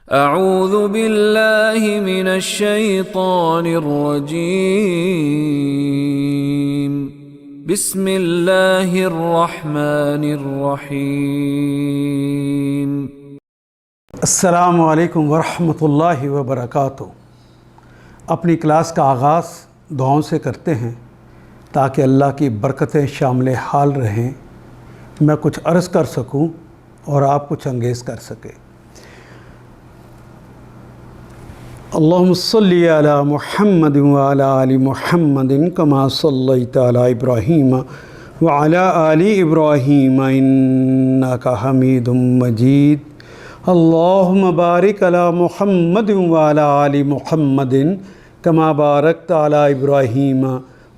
اعوذ باللہ من الشیطان الرجیم بسم اللہ الرحمن الرحیم۔ السلام علیکم ورحمۃ اللہ وبرکاتہ۔ اپنی کلاس کا آغاز دعاؤں سے کرتے ہیں تاکہ اللہ کی برکتیں شامل حال رہیں، میں کچھ عرض کر سکوں اور آپ کچھ انگیز کر سکیں۔ اللہم صلی علی محمد وعلی آل محمد کما صلیت علی ابراہیم وعلی آل ابراہیم انک حمید مجید۔ اللہم بارک علی محمد وعلی آل محمد کما بارکت علی ابراہیم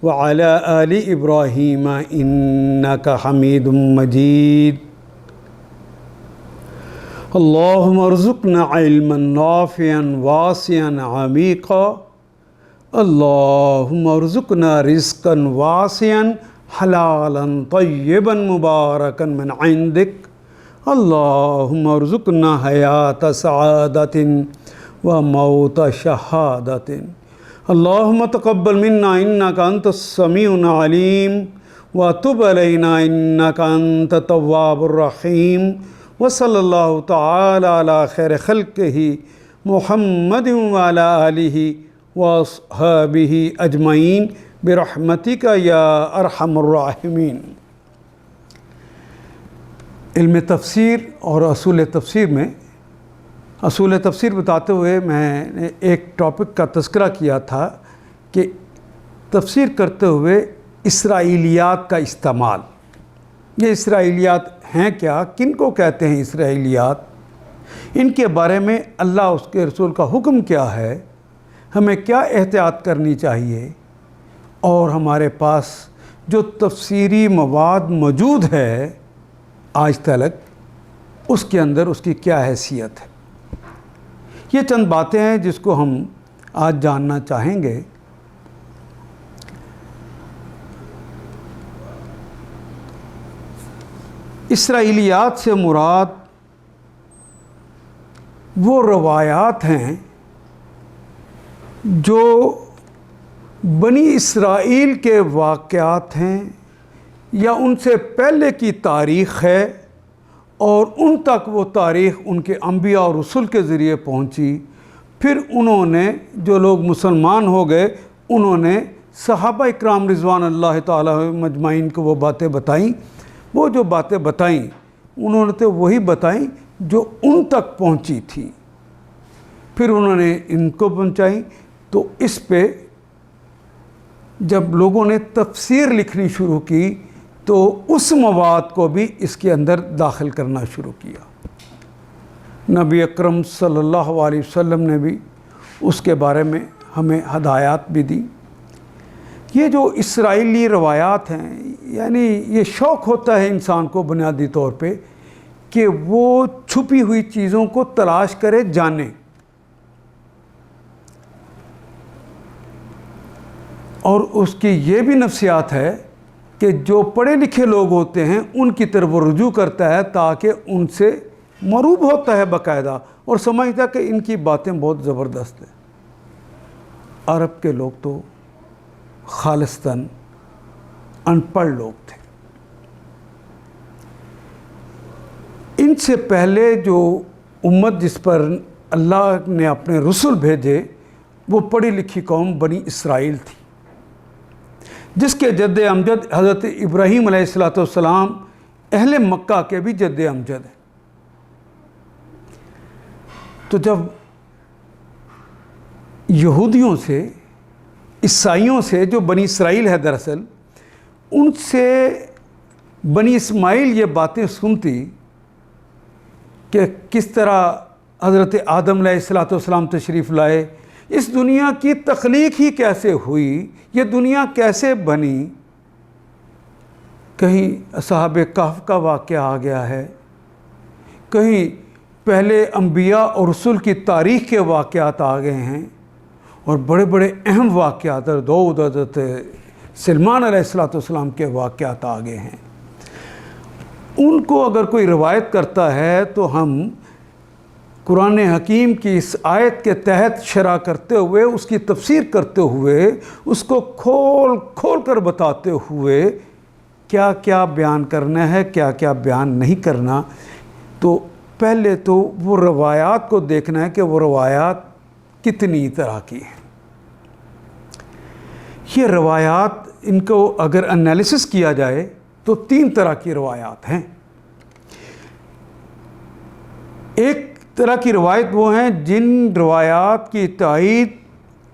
وعلی آل ابراہیم انک حمید مجید۔ اللہم ارزقنا علما نافعا واسعا عمیقا۔ اللہم ارزقنا رزقا واسعا حلالا طیبا مبارکا من عندک۔ اللہم ارزقنا حیات سعادت و موت شہادت۔ اللہم تقبل منا انک انت السمیع العلیم وتب علینا انک انت التواب الرحیم۔ وصلی اللہ تعالی علی خیر خلقہ محمد وعلی آلہ واصحابہ اجمعین برحمتک یا ارحم الراحمین۔ علم تفسیر اور اصول تفسیر میں اصول تفسیر بتاتے ہوئے میں نے ایک ٹاپک کا تذکرہ کیا تھا کہ تفسیر کرتے ہوئے اسرائیلیات کا استعمال۔ یہ اسرائیلیات ہیں کیا؟ کن کو کہتے ہیں اسرائیلیات؟ ان کے بارے میں اللہ اس کے رسول کا حکم کیا ہے؟ ہمیں کیا احتیاط کرنی چاہیے؟ اور ہمارے پاس جو تفسیری مواد موجود ہے آج تلک، اس کے اندر اس کی کیا حیثیت ہے؟ یہ چند باتیں ہیں جس کو ہم آج جاننا چاہیں گے۔ اسرائیلیات سے مراد وہ روایات ہیں جو بنی اسرائیل کے واقعات ہیں یا ان سے پہلے کی تاریخ ہے، اور ان تک وہ تاریخ ان کے انبیاء اور رسول کے ذریعے پہنچی۔ پھر انہوں نے جو لوگ مسلمان ہو گئے، انہوں نے صحابہ اکرام رضوان اللہ تعالیٰ مجمعین کو وہ باتیں بتائیں۔ وہ جو باتیں بتائیں انہوں نے تو وہی بتائیں جو ان تک پہنچی تھی، پھر انہوں نے ان کو پہنچائیں۔ تو اس پہ جب لوگوں نے تفسیر لکھنی شروع کی تو اس مواد کو بھی اس کے اندر داخل کرنا شروع کیا۔ نبی اکرم صلی اللہ علیہ وسلم نے بھی اس کے بارے میں ہمیں ہدایات بھی دی۔ یہ جو اسرائیلی روایات ہیں، یعنی یہ شوق ہوتا ہے انسان کو بنیادی طور پہ کہ وہ چھپی ہوئی چیزوں کو تلاش کرے، جانے، اور اس کی یہ بھی نفسیات ہے کہ جو پڑھے لکھے لوگ ہوتے ہیں ان کی طرف وہ رجوع کرتا ہے تاکہ ان سے مرعوب ہوتا ہے باقاعدہ، اور سمجھتا ہے کہ ان کی باتیں بہت زبردست ہیں۔ عرب کے لوگ تو خالصتاً ان پڑھ لوگ تھے۔ ان سے پہلے جو امت جس پر اللہ نے اپنے رسول بھیجے وہ پڑھی لکھی قوم بنی اسرائیل تھی، جس کے جد امجد حضرت ابراہیم علیہ السلام اہل مکہ کے بھی جد امجد ہیں۔ تو جب یہودیوں سے، عیسائیوں سے، جو بنی اسرائیل ہے دراصل، ان سے بنی اسماعیل یہ باتیں سنتی کہ کس طرح حضرت آدم علیہ السلام تشریف لائے، اس دنیا کی تخلیق ہی کیسے ہوئی، یہ دنیا کیسے بنی، کہیں اصحاب کہف کا واقعہ آ گیا ہے، کہیں پہلے انبیاء اور رسول کی تاریخ کے واقعات آ گئے ہیں، اور بڑے بڑے اہم واقعات حضرت سلیمان علیہ السلام کے واقعات آ گئے ہیں۔ ان کو اگر کوئی روایت کرتا ہے تو ہم قرآن حکیم کی اس آیت کے تحت شرح کرتے ہوئے، اس کی تفسیر کرتے ہوئے، اس کو کھول کھول کر بتاتے ہوئے کیا کیا بیان کرنا ہے، کیا کیا بیان نہیں کرنا، تو پہلے تو وہ روایات کو دیکھنا ہے کہ وہ روایات کتنی طرح کی ہیں۔ یہ روایات، ان کو اگر انالیسس کیا جائے تو 3 طرح کی روایات ہیں۔ ایک طرح کی روایت وہ ہیں جن روایات کی تائید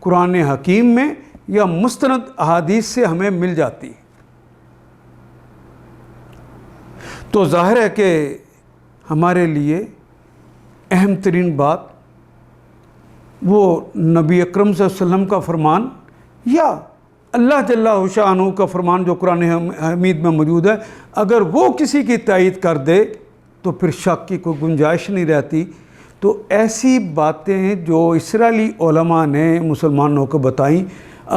قرآن حکیم میں یا مستند احادیث سے ہمیں مل جاتی ہے۔ تو ظاہر ہے کہ ہمارے لیے اہم ترین بات وہ نبی اکرم صلی اللہ علیہ وسلم کا فرمان یا اللہ جل شانہ کا فرمان جو قرآن حمید میں موجود ہے، اگر وہ کسی کی تائید کر دے تو پھر شک کی کوئی گنجائش نہیں رہتی۔ تو ایسی باتیں جو اسرائیلی علماء نے مسلمانوں کو بتائیں،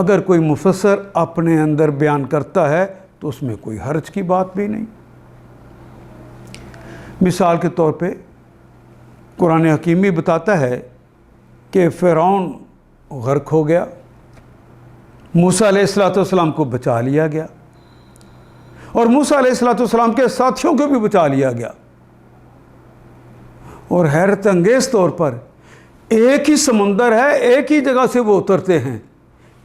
اگر کوئی مفسر اپنے اندر بیان کرتا ہے تو اس میں کوئی حرج کی بات بھی نہیں۔ مثال کے طور پہ قرآن حکیم بھی بتاتا ہے کہ فرعون غرق ہو گیا، موسیٰ علیہ السلام کو بچا لیا گیا، اور موسیٰ علیہ السلام کے ساتھیوں کو بھی بچا لیا گیا، اور حیرت انگیز طور پر ایک ہی سمندر ہے، ایک ہی جگہ سے وہ اترتے ہیں،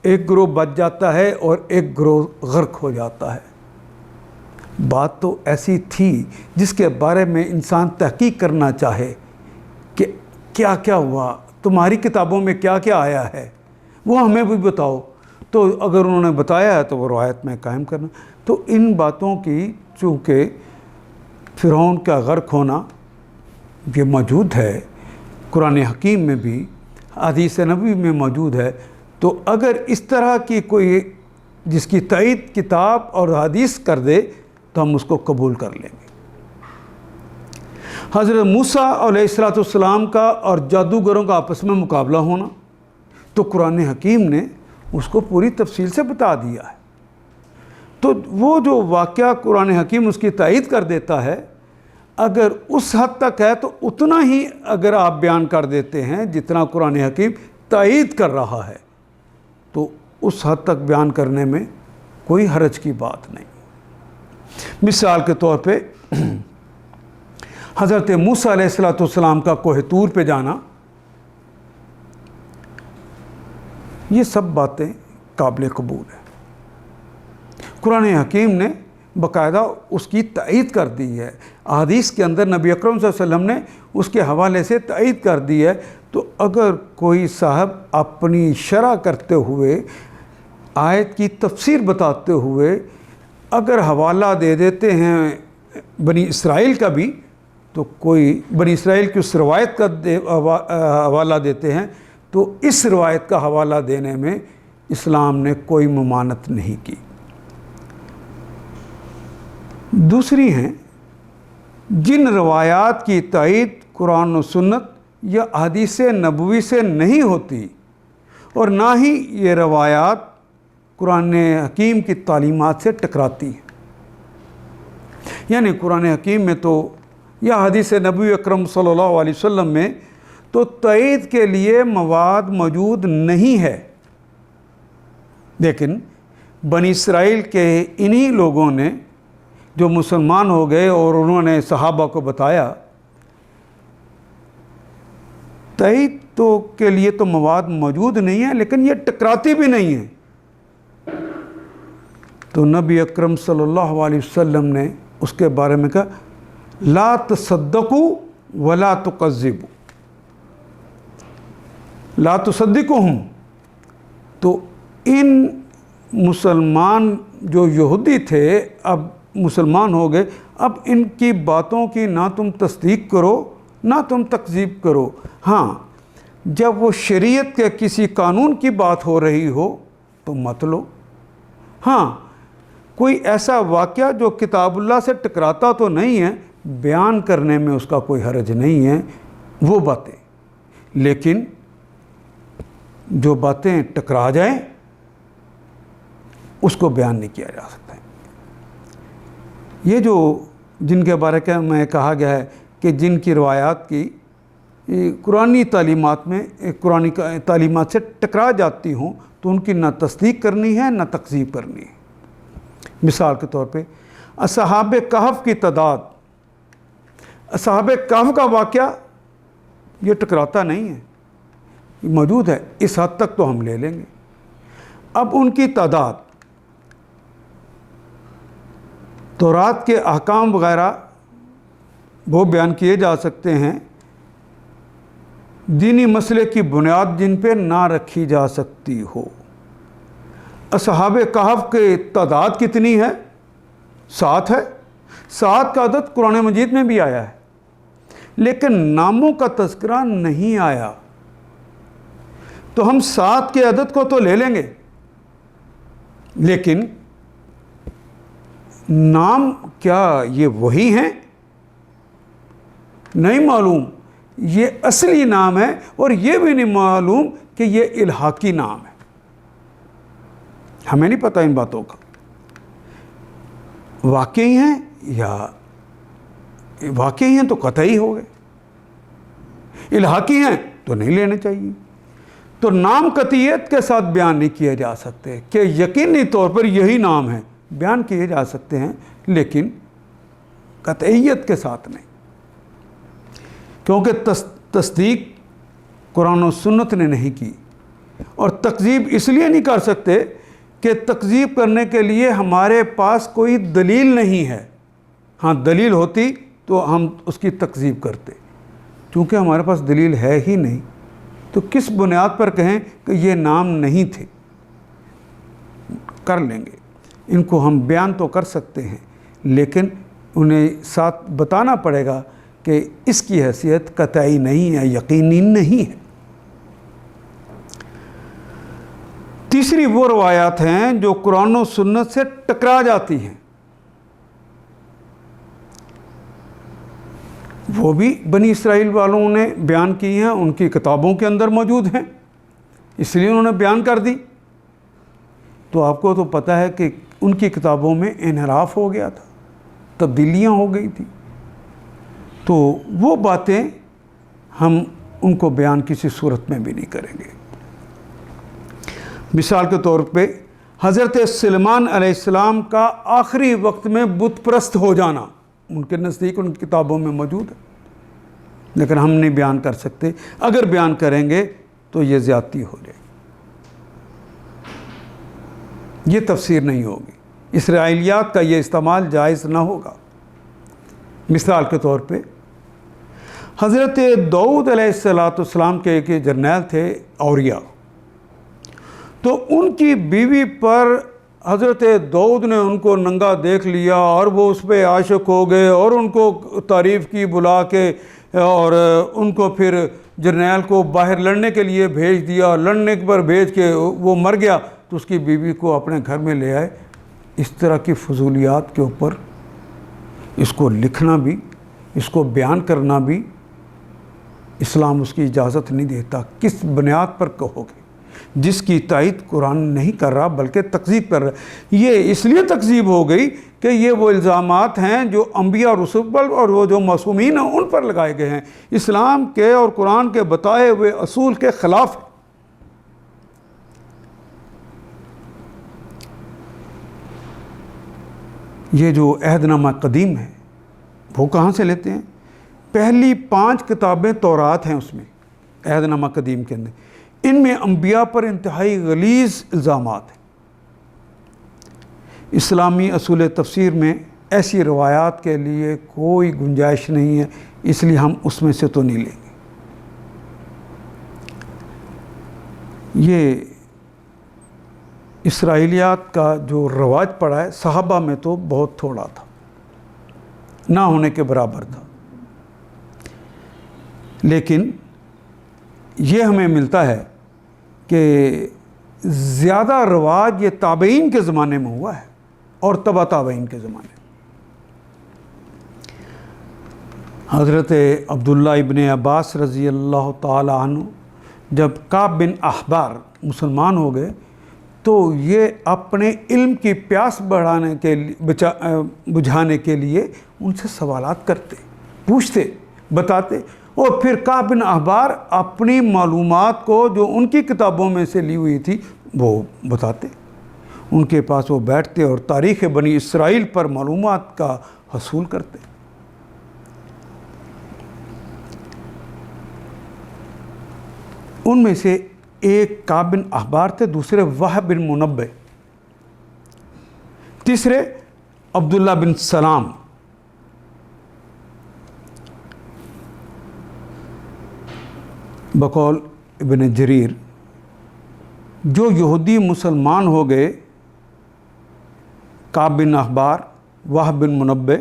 ایک گروہ بچ جاتا ہے اور ایک گروہ غرق ہو جاتا ہے۔ بات تو ایسی تھی جس کے بارے میں انسان تحقیق کرنا چاہے کہ کیا کیا ہوا، تمہاری کتابوں میں کیا کیا آیا ہے، وہ ہمیں بھی بتاؤ۔ تو اگر انہوں نے بتایا ہے تو وہ روایت میں قائم کرنا۔ تو ان باتوں کی چونکہ فرعون کا غرق ہونا یہ موجود ہے، قرآن حکیم میں بھی، حدیث نبوی میں موجود ہے، تو اگر اس طرح کی کوئی جس کی تائید کتاب اور حدیث کر دے تو ہم اس کو قبول کر لیں گے۔ حضرت موسیٰ علیہ السلام کا اور جادوگروں کا آپس میں مقابلہ ہونا، تو قرآن حکیم نے اس کو پوری تفصیل سے بتا دیا ہے۔ تو وہ جو واقعہ قرآن حکیم اس کی تائید کر دیتا ہے، اگر اس حد تک ہے تو اتنا ہی اگر آپ بیان کر دیتے ہیں جتنا قرآن حکیم تائید کر رہا ہے، تو اس حد تک بیان کرنے میں کوئی حرج کی بات نہیں۔ مثال کے طور پہ حضرت موسیٰ علیہ السلام کا کوہ طور پہ جانا، یہ سب باتیں قابل قبول ہیں۔ قرآن حکیم نے باقاعدہ اس کی تائید کر دی ہے، احادیث کے اندر نبی اکرم صلی اللہ علیہ وسلم نے اس کے حوالے سے تائید کر دی ہے۔ تو اگر کوئی صاحب اپنی شرح کرتے ہوئے، آیت کی تفسیر بتاتے ہوئے اگر حوالہ دے دیتے ہیں بنی اسرائیل کا بھی، تو کوئی بنی اسرائیل کی اس روایت کا حوالہ دیتے ہیں، تو اس روایت کا حوالہ دینے میں اسلام نے کوئی ممانعت نہیں کی۔ دوسری ہیں جن روایات کی تائید قرآن و سنت یا حدیث نبوی سے نہیں ہوتی، اور نہ ہی یہ روایات قرآن حکیم کی تعلیمات سے ٹکراتی ہیں۔ یعنی قرآن حکیم میں تو یا حدیث نبی اکرم صلی اللہ علیہ وسلم میں تو تائید کے لیے مواد موجود نہیں ہے، لیکن بنی اسرائیل کے انہی لوگوں نے جو مسلمان ہو گئے اور انہوں نے صحابہ کو بتایا، تائید تو کے لیے تو مواد موجود نہیں ہے، لیکن یہ ٹکراتی بھی نہیں ہے۔ تو نبی اکرم صلی اللہ علیہ وسلم نے اس کے بارے میں کہا لا تصدقوا ولا تکذبوا، لا تصدقوہم۔ تو ان مسلمان جو یہودی تھے اب مسلمان ہو گئے، اب ان کی باتوں کی نہ تم تصدیق کرو نہ تم تکذیب کرو۔ ہاں، جب وہ شریعت کے کسی قانون کی بات ہو رہی ہو تو مت لو۔ ہاں، کوئی ایسا واقعہ جو کتاب اللہ سے ٹکراتا تو نہیں ہے، بیان کرنے میں اس کا کوئی حرج نہیں ہے، وہ باتیں، لیکن جو باتیں ٹکرا جائیں اس کو بیان نہیں کیا جا سکتا۔ یہ جو جن کے بارے میں کہا گیا ہے کہ جن کی روایات کی قرآنی تعلیمات میں قرآنی تعلیمات سے ٹکرا جاتی ہوں تو ان کی نہ تصدیق کرنی ہے نہ تکذیب کرنی ہے۔ مثال کے طور پہ اصحاب کہف کی تعداد، اصحاب کہف کا واقعہ یہ ٹکراتا نہیں ہے، موجود ہے، اس حد تک تو ہم لے لیں گے۔ اب ان کی تعداد، تورات کے احکام وغیرہ وہ بیان کیے جا سکتے ہیں، دینی مسئلے کی بنیاد جن پہ نہ رکھی جا سکتی ہو۔ اصحاب کہف کی تعداد کتنی ہے؟ 7 ہے۔ 7 کا عدد قرآن مجید میں بھی آیا ہے، لیکن ناموں کا تذکرہ نہیں آیا، تو ہم 7 کے عدد کو تو لے لیں گے، لیکن نام کیا یہ وہی ہیں؟ نہیں معلوم، یہ اصلی نام ہے، اور یہ بھی نہیں معلوم کہ یہ الحاقی نام ہے۔ ہمیں نہیں پتہ ان باتوں کا، واقعی ہیں یا واقعی ہیں تو قطعی ہو گئے، الحاقی ہیں تو نہیں لینے چاہیے۔ تو نام قطعیت کے ساتھ بیان نہیں کیے جا سکتے کہ یقینی طور پر یہی نام ہے، بیان کیے جا سکتے ہیں لیکن قطعیت کے ساتھ نہیں، کیونکہ تصدیق قرآن و سنت نے نہیں کی، اور تکذیب اس لیے نہیں کر سکتے کہ تکذیب کرنے کے لیے ہمارے پاس کوئی دلیل نہیں ہے۔ ہاں دلیل ہوتی تو ہم اس کی تکذیب کرتے، چونکہ ہمارے پاس دلیل ہے ہی نہیں، تو کس بنیاد پر کہیں کہ یہ نام نہیں تھے؟ کر لیں گے، ان کو ہم بیان تو کر سکتے ہیں، لیکن انہیں ساتھ بتانا پڑے گا کہ اس کی حیثیت قطعی نہیں ہے، یقینی نہیں ہے۔ تیسری وہ روایات ہیں جو قرآن و سنت سے ٹکرا جاتی ہیں، وہ بھی بنی اسرائیل والوں نے بیان کی ہیں، ان کی کتابوں کے اندر موجود ہیں، اس لیے انہوں نے بیان کر دی۔ تو آپ کو تو پتہ ہے کہ ان کی کتابوں میں انحراف ہو گیا تھا، تبدیلیاں ہو گئی تھی، تو وہ باتیں ہم ان کو بیان کسی صورت میں بھی نہیں کریں گے۔ مثال کے طور پہ حضرت سلیمان علیہ السلام کا آخری وقت میں بت پرست ہو جانا ان کے نزدیک ان کی کتابوں میں موجود ہے، لیکن ہم نہیں بیان کر سکتے، اگر بیان کریں گے تو یہ زیادتی ہو جائے گی، یہ تفسیر نہیں ہوگی، اسرائیلیات کا یہ استعمال جائز نہ ہوگا۔ مثال کے طور پہ حضرت داؤد علیہ السلام کے ایک جرنیل تھے اوریا، تو ان کی بیوی پر حضرت داؤد نے ان کو ننگا دیکھ لیا اور وہ اس پہ عاشق ہو گئے اور ان کو تعریف کی بلا کے، اور ان کو پھر جرنیل کو باہر لڑنے کے لیے بھیج دیا، لڑنے پر بھیج کے وہ مر گیا، تو اس کی بیوی کو اپنے گھر میں لے آئے۔ اس طرح کی فضولیات کے اوپر اس کو لکھنا بھی، اس کو بیان کرنا بھی اسلام اس کی اجازت نہیں دیتا۔ کس بنیاد پر کہو گے؟ جس کی تائید قرآن نہیں کر رہا بلکہ تکذیب کر رہا ہے۔ یہ اس لیے تکذیب ہو گئی کہ یہ وہ الزامات ہیں جو انبیاء اور رسول پر اور وہ جو معصومین ہیں ان پر لگائے گئے ہیں، اسلام کے اور قرآن کے بتائے ہوئے اصول کے خلاف۔ یہ جو عہد نامہ قدیم ہے وہ کہاں سے لیتے ہیں؟ پہلی 5 کتابیں تورات ہیں، اس میں عہد نامہ قدیم کے اندر، ان میں انبیاء پر انتہائی غلیظ الزامات ہیں۔ اسلامی اصول تفسیر میں ایسی روایات کے لیے کوئی گنجائش نہیں ہے، اس لیے ہم اس میں سے تو نہیں لیں گے۔ یہ اسرائیلیات کا جو رواج پڑا ہے صحابہ میں تو بہت تھوڑا تھا، نہ ہونے کے برابر تھا، لیکن یہ ہمیں ملتا ہے کہ زیادہ رواج یہ تابعین کے زمانے میں ہوا ہے اور تبع تابعین کے زمانے میں۔ حضرت عبداللہ ابن عباس رضی اللہ تعالی عنہ جب کعب بن احبار مسلمان ہو گئے تو یہ اپنے علم کی پیاس بجھانے کے لیے ان سے سوالات کرتے، پوچھتے، بتاتے، اور پھر کعب بن احبار اپنی معلومات کو جو ان کی کتابوں میں سے لی ہوئی تھی وہ بتاتے، ان کے پاس وہ بیٹھتے اور تاریخ بنی اسرائیل پر معلومات کا حصول کرتے۔ ان میں سے ایک کعب بن احبار تھے، دوسرے وہب بن منبع، تیسرے عبداللہ بن سلام۔ بقول ابن جریر جو یہودی مسلمان ہو گئے، کعب بن احبار، وہب بن منبع،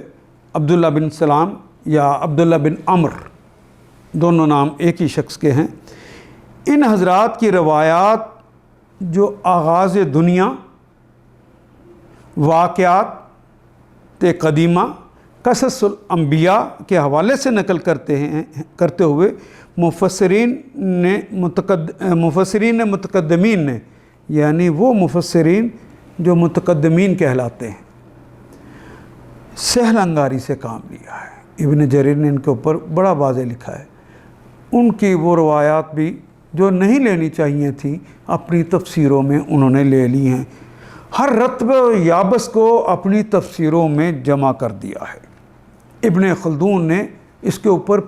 عبداللہ بن سلام یا عبداللہ بن عمر، دونوں نام ایک ہی شخص کے ہیں، ان حضرات کی روایات جو آغاز دنیا، واقعات قدیمہ، قصص الانبیاء کے حوالے سے نقل کرتے ہوئے مفسرین متقدمین نے، یعنی وہ مفسرین جو متقدمین کہلاتے ہیں، سہل انگاری سے کام لیا ہے۔ ابن جریر نے ان کے اوپر بڑا واضح لکھا ہے، ان کی وہ روایات بھی جو نہیں لینی چاہیے تھیں اپنی تفسیروں میں انہوں نے لے لی ہیں، ہر رتبہ و یابس کو اپنی تفسیروں میں جمع کر دیا ہے۔ ابن خلدون نے اس کے اوپر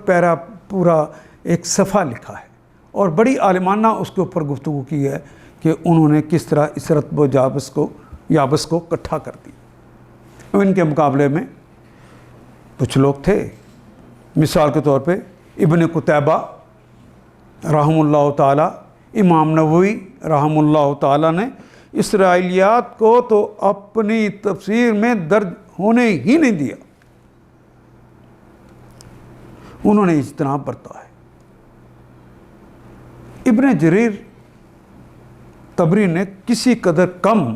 پورا ایک صفحہ لکھا ہے اور بڑی عالمانہ اس کے اوپر گفتگو کی ہے کہ انہوں نے کس طرح اس رتبہ و یابس کو اکٹھا کر دی۔ ان کے مقابلے میں کچھ لوگ تھے، مثال کے طور پہ ابن قتیبہ رحم اللہ تعالی، امام نووی رحم اللہ تعالی نے اسرائیلیات کو تو اپنی تفسیر میں درج ہونے ہی نہیں دیا، انہوں نے اجتناب برتا ہے۔ ابن جریر طبری نے کسی قدر کم،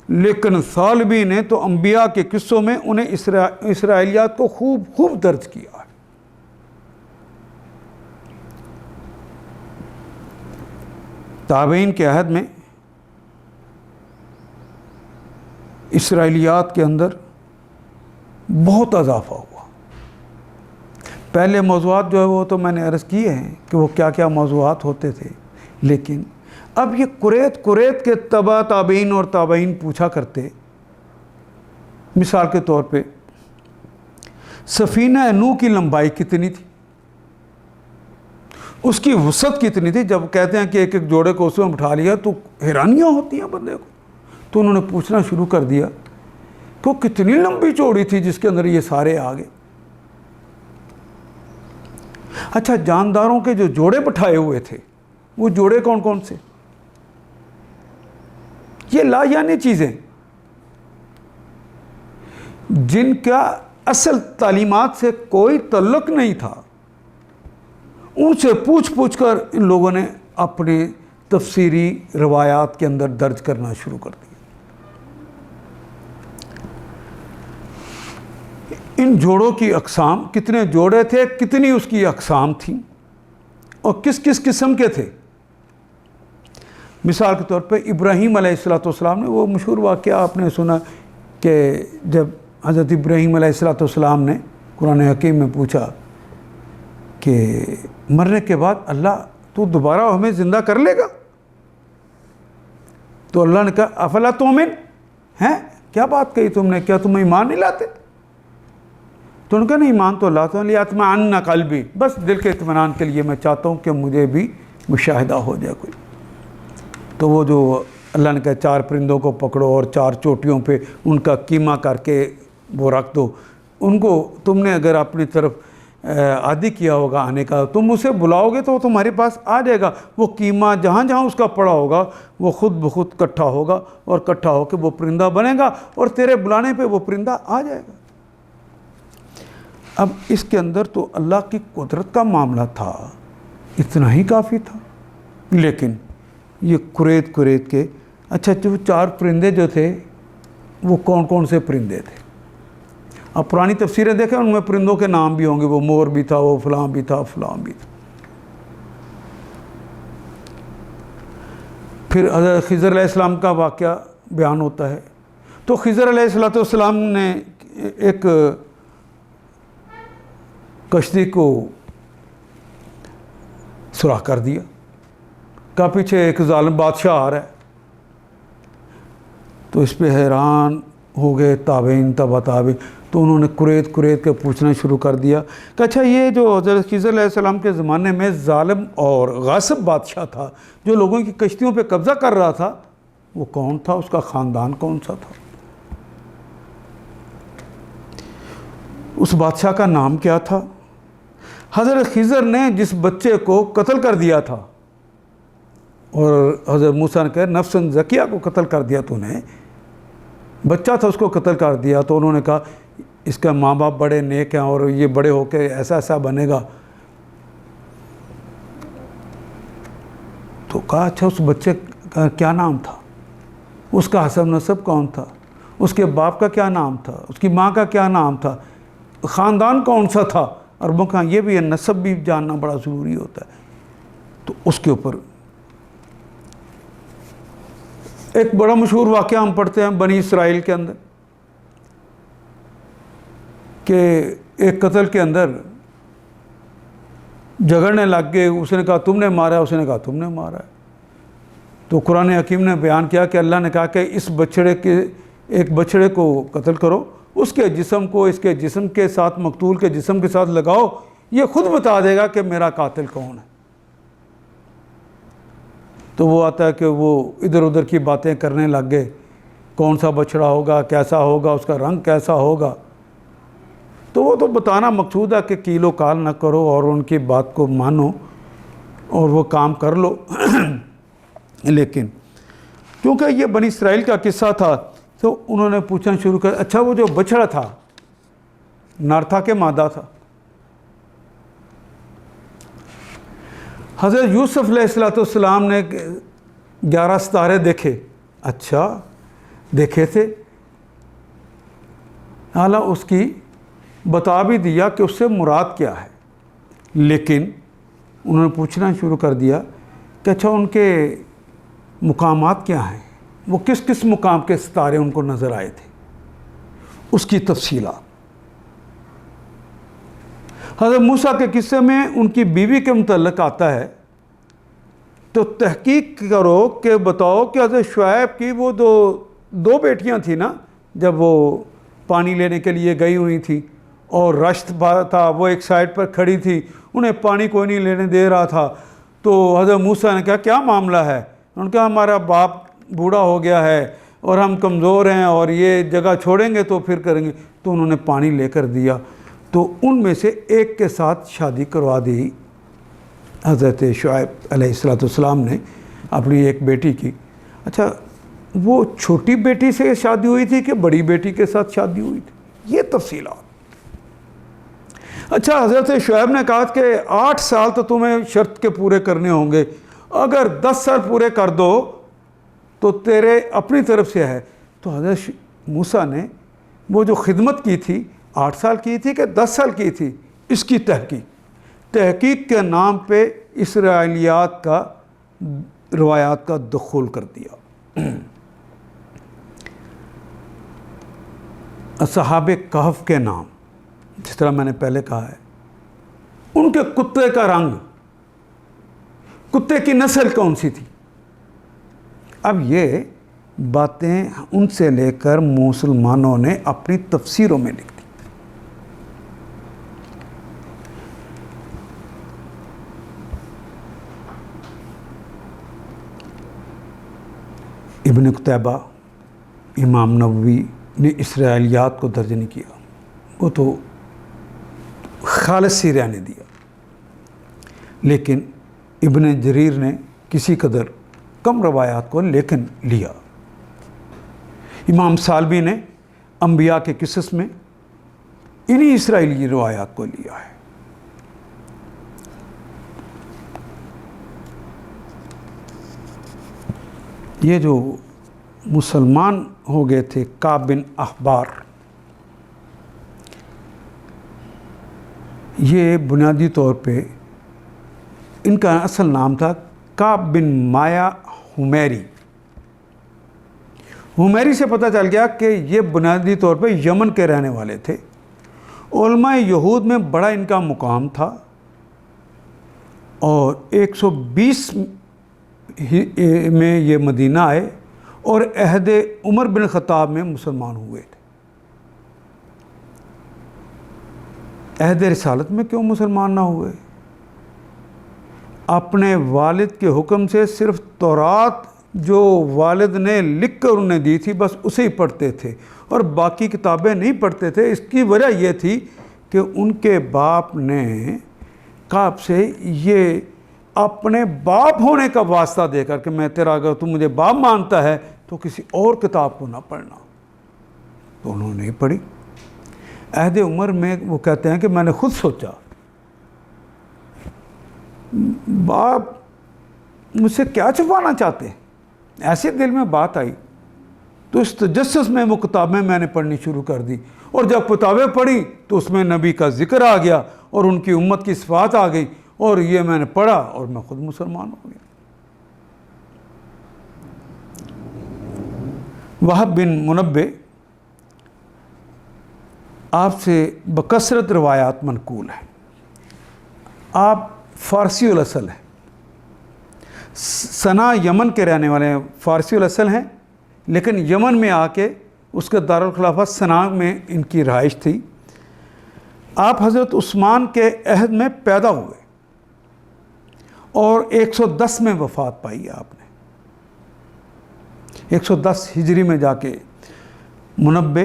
لیکن ثالبی نے تو انبیاء کے قصوں میں انہیں اسرائیلیات کو خوب درج کیا ہے۔ تابعین کے عہد میں اسرائیلیات کے اندر بہت اضافہ ہوا۔ پہلے موضوعات جو ہے وہ تو میں نے عرض کیے ہیں کہ وہ کیا کیا موضوعات ہوتے تھے، لیکن اب یہ قریت کے تابعین اور تابعین پوچھا کرتے۔ مثال کے طور پہ سفینہ نوح کی لمبائی کتنی تھی، اس کی وسعت کتنی تھی؟ جب کہتے ہیں کہ ایک ایک جوڑے کو اس میں بٹھا لیا تو حیرانیاں ہوتی ہیں بندے کو، تو انہوں نے پوچھنا شروع کر دیا کہ وہ کتنی لمبی چوڑی تھی جس کے اندر یہ سارے آ گئے۔ اچھا، جانداروں کے جو جوڑے بٹھائے ہوئے تھے وہ جوڑے کون کون سے؟ یہ لا یعنی چیزیں جن کا اصل تعلیمات سے کوئی تعلق نہیں تھا، ان سے پوچھ کر ان لوگوں نے اپنے تفسیری روایات کے اندر درج کرنا شروع کر دیا۔ ان جوڑوں کی اقسام، کتنے جوڑے تھے، کتنی اس کی اقسام تھیں اور کس کس قسم کے تھے۔ مثال کے طور پہ ابراہیم علیہ السلام نے، وہ مشہور واقعہ آپ نے سنا کہ جب حضرت ابراہیم علیہ السلام نے قرآن حکیم میں پوچھا کہ مرنے کے بعد اللہ تو دوبارہ ہمیں زندہ کر لے گا، تو اللہ نے کہا افلا تؤمن، ہیں کیا بات کہی تم نے، کیا تم ایمان نہیں لاتے؟ تو ان کا نہیں، ایمان تو لاتا ہوں، لیطمئن قلبی، بس دل کے اطمینان کے لیے میں چاہتا ہوں کہ مجھے بھی مشاہدہ ہو جائے کوئی۔ تو وہ جو اللہ نے کہا 4 پرندوں کو پکڑو اور 4 چوٹیوں پہ ان کا قیمہ کر کے وہ رکھ دو، ان کو تم نے اگر اپنی طرف عادی کیا ہوگا آنے کا، تم اسے بلاؤ گے تو وہ تمہارے پاس آ جائے گا۔ وہ قیمہ جہاں جہاں اس کا پڑا ہوگا وہ خود بخود کٹھا ہوگا اور کٹھا ہو کے وہ پرندہ بنے گا اور تیرے بلانے پہ وہ پرندہ آ جائے گا۔ اب اس کے اندر تو اللہ کی قدرت کا معاملہ تھا، اتنا ہی کافی تھا، لیکن یہ قریت کے اچھا جو 4 پرندے جو تھے وہ کون کون سے پرندے تھے؟ اب پرانی تفسیریں دیکھیں، ان میں پرندوں کے نام بھی ہوں گے، وہ مور بھی تھا، وہ فلاں بھی تھا، فلاں بھی تھا۔ پھر حضرت خضر علیہ السلام کا واقعہ بیان ہوتا ہے، تو خضر علیہ السلام نے ایک کشتی کو سوراخ کر دیا، کہا پیچھے ایک ظالم بادشاہ آ رہا ہے۔ تو اس پہ حیران ہو گئے تابعین تبع تابعین، تو انہوں نے قریت کے پوچھنا شروع کر دیا کہ اچھا یہ جو حضرت خضر علیہ السلام کے زمانے میں ظالم اور غاصب بادشاہ تھا جو لوگوں کی کشتیوں پہ قبضہ کر رہا تھا، وہ کون تھا؟ اس کا خاندان کون سا تھا؟ اس بادشاہ کا نام کیا تھا؟ حضرت خضر نے جس بچے کو قتل کر دیا تھا، اور حضرت موسیٰ نے کہا نفس زکیہ کو قتل کر دیا تو نے، بچہ تھا اس کو قتل کر دیا، تو انہوں نے کہا اس کا ماں باپ بڑے نیک ہیں اور یہ بڑے ہو کے ایسا ایسا بنے گا۔ تو کہا اچھا اس بچے کا کیا نام تھا؟ اس کا حسب نسب کون تھا؟ اس کے باپ کا کیا نام تھا؟ اس کی ماں کا کیا نام تھا؟ خاندان کون سا تھا؟ عربوں کا یہ بھی ہے، نسب بھی جاننا بڑا ضروری ہوتا ہے۔ تو اس کے اوپر ایک بڑا مشہور واقعہ ہم پڑھتے ہیں بنی اسرائیل کے اندر کہ ایک قتل کے اندر جھگڑنے لگ گئے، اس نے کہا تم نے مارا ہے، اس نے کہا تم نے مارا ہے۔ تو قرآن حکیم نے بیان کیا کہ اللہ نے کہا کہ اس ایک بچڑے کو قتل کرو، اس کے جسم کو اس کے جسم کے ساتھ، مقتول کے جسم کے ساتھ لگاؤ، یہ خود بتا دے گا کہ میرا قاتل کون ہے۔ تو وہ آتا ہے کہ وہ ادھر ادھر کی باتیں کرنے لگ گئے، کون سا بچڑا ہوگا، کیسا ہوگا، اس کا رنگ کیسا ہوگا۔ تو وہ تو بتانا مقصود ہے کہ کیل و کال نہ کرو اور ان کی بات کو مانو اور وہ کام کر لو۔ لیکن کیونکہ یہ بنی اسرائیل کا قصہ تھا تو انہوں نے پوچھنا شروع کر، اچھا وہ جو بچڑا تھا نر تھا کہ مادہ تھا؟ حضرت یوسف علیہ السلام نے 11 ستارے دیکھے، اچھا دیکھے تھے، حالانکہ اس کی بتا بھی دیا کہ اس سے مراد کیا ہے، لیکن انہوں نے پوچھنا شروع کر دیا کہ اچھا ان کے مقامات کیا ہیں، وہ کس کس مقام کے ستارے ان کو نظر آئے تھے، اس کی تفصیلات۔ حضرت موسیٰ کے قصے میں ان کی بیوی کے متعلق آتا ہے تو تحقیق کرو کہ بتاؤ کہ حضرت شعیب کی وہ دو بیٹیاں تھیں نا، جب وہ پانی لینے کے لیے گئی ہوئی تھی اور رشت تھا، وہ ایک سائڈ پر کھڑی تھی، انہیں پانی کوئی نہیں لینے دے رہا تھا۔ تو حضرت موسیٰ نے کہا کیا معاملہ ہے؟ انہوں نے کہا ہمارا باپ بوڑھا ہو گیا ہے اور ہم کمزور ہیں اور یہ جگہ چھوڑیں گے تو پھر کریں گے۔ تو انہوں نے پانی لے کر دیا، تو ان میں سے ایک کے ساتھ شادی کروا دی حضرت شعیب علیہ السلام نے اپنی ایک بیٹی کی۔ اچھا وہ چھوٹی بیٹی سے شادی ہوئی تھی کہ بڑی بیٹی کے ساتھ شادی ہوئی تھی؟ یہ تفصیلات۔ اچھا حضرت شعیب نے کہا کہ 8 سال تو تمہیں شرط کے پورے کرنے ہوں گے، اگر 10 سال پورے کر دو تو تیرے اپنی طرف سے ہے۔ تو حضرت موسیٰ نے وہ جو خدمت کی تھی 8 سال کی تھی کہ 10 سال کی تھی، اس کی تحقیق کے نام پہ اسرائیلیات کا روایات کا دخول کر دیا۔ اصحاب کہف کے نام، جس طرح میں نے پہلے کہا ہے، ان کے کتے کا رنگ، کتے کی نسل کون سی تھی۔ اب یہ باتیں ان سے لے کر مسلمانوں نے اپنی تفسیروں میں لکھ دی۔ ابن قتیبہ، امام نووی نے اسرائیلیات کو درج نہیں کیا، وہ تو خالص سیرہ نے دیا، لیکن ابن جریر نے کسی قدر کم روایات کو لیکن لیا۔ امام سالبی نے انبیاء کے قصص میں انہی اسرائیلی روایات کو لیا ہے۔ یہ جو مسلمان ہو گئے تھے کعب بن احبار، یہ بنیادی طور پہ ان کا اصل نام تھا کعب بن مایا حمیری۔ حمیری سے پتہ چل گیا کہ یہ بنیادی طور پہ یمن کے رہنے والے تھے۔ علماء یہود میں بڑا ان کا مقام تھا اور 120 میں یہ مدینہ آئے اور عہد عمر بن خطاب میں مسلمان ہوئے تھے۔ عہد رسالت میں کیوں مسلمان نہ ہوئے؟ اپنے والد کے حکم سے صرف تورات جو والد نے لکھ کر انہیں دی تھی بس اسے ہی پڑھتے تھے اور باقی کتابیں نہیں پڑھتے تھے۔ اس کی وجہ یہ تھی کہ ان کے باپ نے کعب سے یہ اپنے باپ ہونے کا واسطہ دے کر کہ میں تیرا، اگر تو مجھے باپ مانتا ہے تو کسی اور کتاب کو نہ پڑھنا، تو انہوں نے پڑھی۔ عہد عمر میں وہ کہتے ہیں کہ میں نے خود سوچا باپ مجھ سے کیا چھپانا چاہتے ہیں، ایسے دل میں بات آئی تو اس تجسس میں وہ کتابیں میں نے پڑھنی شروع کر دی، اور جب کتابیں پڑھی تو اس میں نبی کا ذکر آ گیا اور ان کی امت کی صفات آ گئی، اور یہ میں نے پڑھا اور میں خود مسلمان ہو گیا۔ وہب بن منبع آپ سے بکثرت روایات منقول ہیں۔ آپ فارسی الاصل ہیں، صنع یمن کے رہنے والے ہیں، فارسی الاصل ہیں لیکن یمن میں آ کے اس کے دارالخلافہ صنعاء میں ان کی رہائش تھی۔ آپ حضرت عثمان کے عہد میں پیدا ہوئے اور 110 میں وفات پائی آپ نے۔ 110 ہجری میں جا کے منبع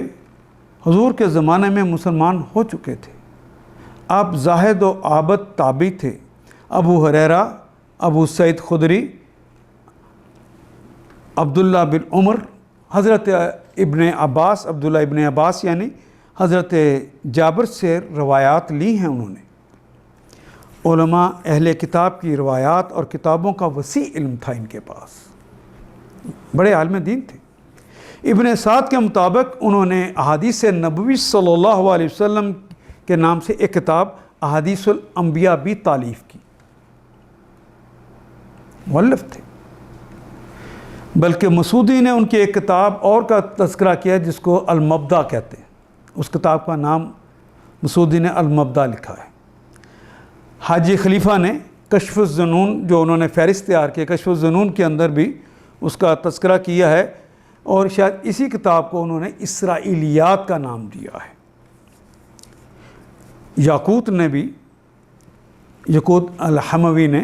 حضور کے زمانے میں مسلمان ہو چکے تھے۔ آپ زاہد و عابد تابعی تھے۔ ابو ہریرہ، ابو سعید خدری، عبداللہ بن عمر، حضرت ابن عباس، عبداللہ ابن عباس یعنی حضرت جابر سے روایات لی ہیں انہوں نے۔ علماء اہل کتاب کی روایات اور کتابوں کا وسیع علم تھا ان کے پاس، بڑے عالم دین تھے۔ ابن سعد کے مطابق انہوں نے احادیث نبوی صلی اللہ علیہ وسلم کے نام سے ایک کتاب احادیث الانبیاء بھی تالیف کی، مؤلف تھے۔ بلکہ مسعودی نے ان کی ایک کتاب اور کا تذکرہ کیا جس کو المبدع کہتے ہیں، اس کتاب کا نام مسعودی نے المبدع لکھا ہے۔ حاجی خلیفہ نے کشف الظنون جو انہوں نے فہرست تیار کی، کشف الظنون کے اندر بھی اس کا تذکرہ کیا ہے، اور شاید اسی کتاب کو انہوں نے اسرائیلیات کا نام دیا ہے۔ یاقوت نے بھی، یاقوت الحموی نے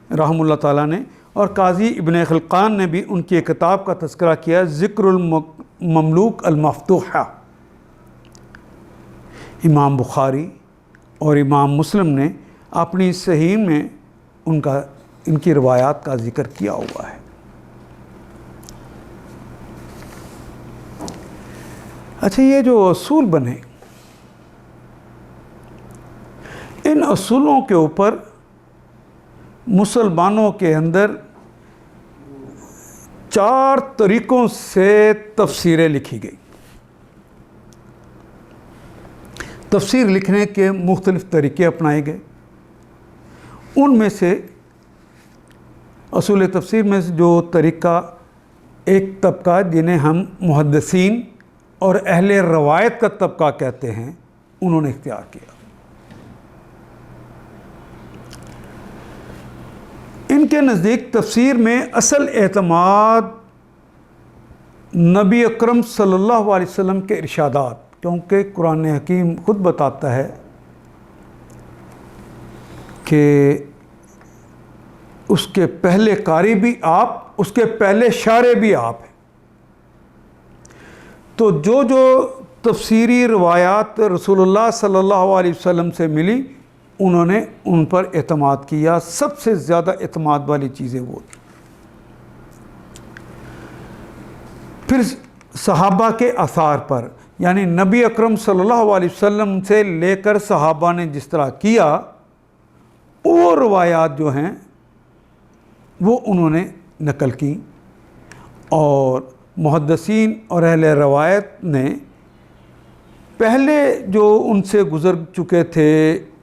رحم اللہ تعالیٰ نے، اور قاضی ابن خلقان نے بھی ان کی ایک کتاب کا تذکرہ کیا، ذکر المملوک المفتوحہ۔ امام بخاری اور امام مسلم نے اپنی صحیح میں ان کی روایات کا ذکر کیا ہوا ہے۔ اچھا، یہ جو اصول بنے، ان اصولوں کے اوپر مسلمانوں کے اندر 4 طریقوں سے تفسیریں لکھی گئی۔ تفسیر لکھنے کے مختلف طریقے اپنائے گئے۔ ان میں سے اصول تفسیر میں سے جو طریقہ ایک طبقہ جنہیں ہم محدثین اور اہل روایت کا طبقہ کہتے ہیں، انہوں نے اختیار کیا۔ ان کے نزدیک تفسیر میں اصل اعتماد نبی اکرم صلی اللہ علیہ وسلم کے ارشادات، کیونکہ قرآن حکیم خود بتاتا ہے کہ اس کے پہلے قاری بھی آپ، اس کے پہلے شارع بھی آپ ہیں۔ تو جو تفسیری روایات رسول اللہ صلی اللہ علیہ وسلم سے ملی، انہوں نے ان پر اعتماد کیا۔ سب سے زیادہ اعتماد والی چیزیں وہ تھیں۔ پھر صحابہ کے آثار پر، یعنی نبی اکرم صلی اللہ علیہ وسلم سے لے کر صحابہ نے جس طرح کیا، وہ روایات جو ہیں وہ انہوں نے نقل کی، اور محدثین اور اہل روایت نے پہلے جو ان سے گزر چکے تھے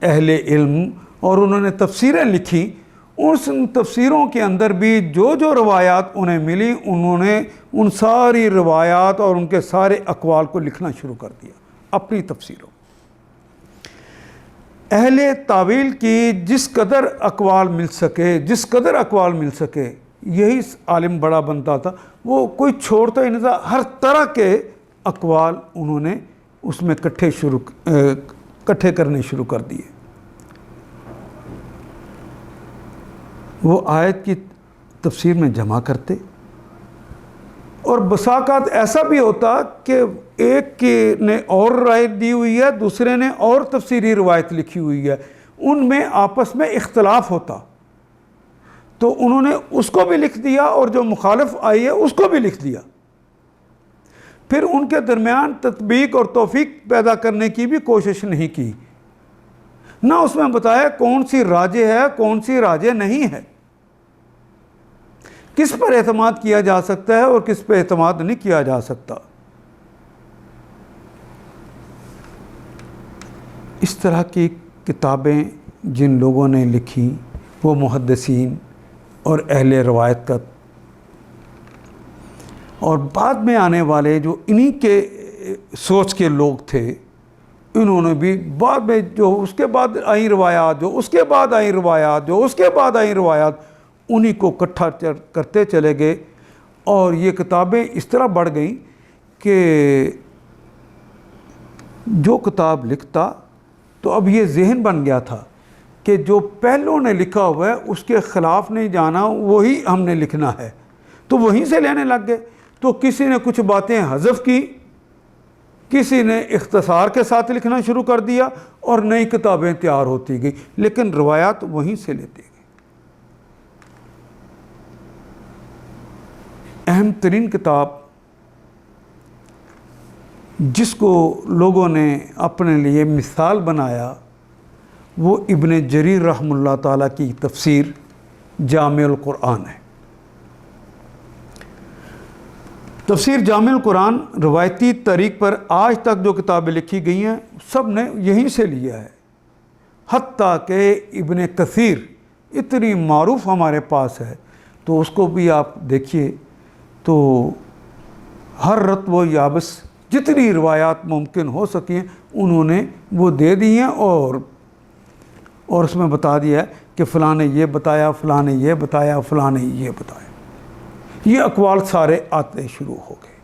اہل علم اور انہوں نے تفسیریں لکھی، ان تفسیروں کے اندر بھی جو روایات انہیں ملی، انہوں نے ان ساری روایات اور ان کے سارے اقوال کو لکھنا شروع کر دیا اپنی تفسیروں۔ اہل تعویل کی جس قدر اقوال مل سکے یہی عالم بڑا بنتا تھا، وہ کوئی چھوڑتا ہی نہیں تھا، ہر طرح کے اقوال انہوں نے اس میں اکٹھے کرنے شروع کر دیے۔ وہ آیت کی تفسیر میں جمع کرتے، اور بسا اوقات ایسا بھی ہوتا کہ ایک نے اور رائے دی ہوئی ہے، دوسرے نے اور تفسیری روایت لکھی ہوئی ہے، ان میں آپس میں اختلاف ہوتا، تو انہوں نے اس کو بھی لکھ دیا اور جو مخالف آئی ہے اس کو بھی لکھ دیا۔ پھر ان کے درمیان تطبیق اور توفیق پیدا کرنے کی بھی کوشش نہیں کی، نہ اس میں بتایا کون سی راجح ہے کون سی راجح نہیں ہے، کس پر اعتماد کیا جا سکتا ہے اور کس پر اعتماد نہیں کیا جا سکتا۔ اس طرح کی کتابیں جن لوگوں نے لکھی وہ محدثین اور اہل روایت کا، اور بعد میں آنے والے جو انہی کے سوچ کے لوگ تھے، انہوں نے بھی بعد میں جو اس کے بعد آئیں روایات، جو اس کے بعد آئیں روایات، جو اس کے بعد آئیں روایات، انہی کو اکٹھا کرتے چلے گئے، اور یہ کتابیں اس طرح بڑھ گئیں کہ جو کتاب لکھتا تو اب یہ ذہن بن گیا تھا کہ جو پہلوں نے لکھا ہوا ہے اس کے خلاف نہیں جانا، وہی ہم نے لکھنا ہے، تو وہیں سے لینے لگ گئے۔ تو کسی نے کچھ باتیں حذف کی، کسی نے اختصار کے ساتھ لکھنا شروع کر دیا، اور نئی کتابیں تیار ہوتی گئی، لیکن روایات وہیں سے لیتے گئے۔ اہم ترین کتاب جس کو لوگوں نے اپنے لیے مثال بنایا وہ ابن جریر رحمہ اللہ تعالیٰ کی تفسیر جامع القرآن ہے۔ تفسیر جامع القرآن روایتی طریق پر آج تک جو کتابیں لکھی گئی ہیں سب نے یہیں سے لیا ہے، حتیٰ کہ ابن کثیر اتنی معروف ہمارے پاس ہے، تو اس کو بھی آپ دیکھیے تو ہر رطب و یابس جتنی روایات ممکن ہو سکیں انہوں نے وہ دے دی ہیں، اور اس میں بتا دیا ہے کہ فلاں نے یہ بتایا، فلاں نے یہ بتایا، فلاں نے یہ بتایا، یہ اقوال سارے آتے شروع ہو گئے۔